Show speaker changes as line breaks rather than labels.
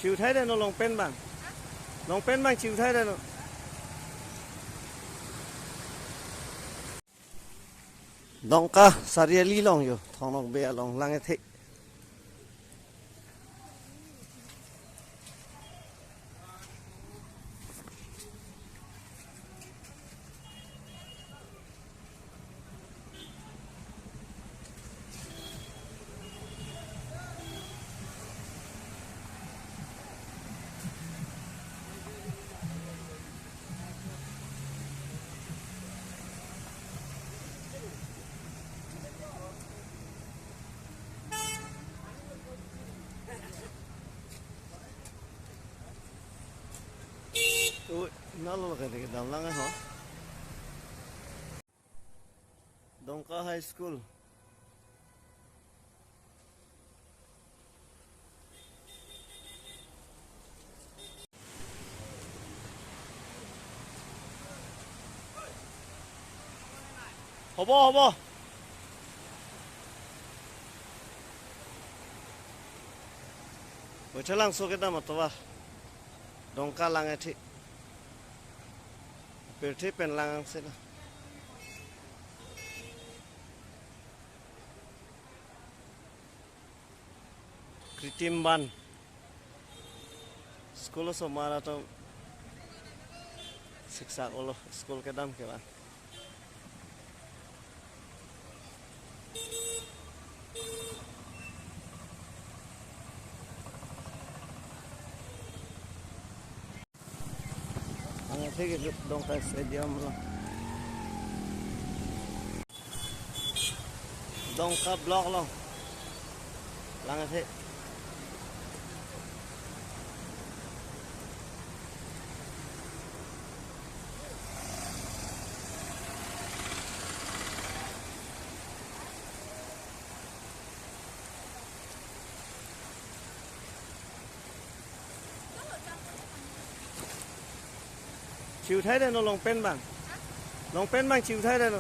chịu thấy đây nó lòng pen bằng chịu thấy đây nó dong ka sariali long yo thong long be long lang the nó là cái đầm lăng ấy hả Dongka High School hộp bữa lang số cái đó mà tôi Dongka lang ấy thì Berarti pen lang sila. Kritimban. Sekolah semua atau siksa Allah sekolah kedam ke ba. Ang sige Dongka Stadium lah. Dongka Block lang. Lang thế. Chịu thấy đây nó lòng pen bằng chịu thấy đây nó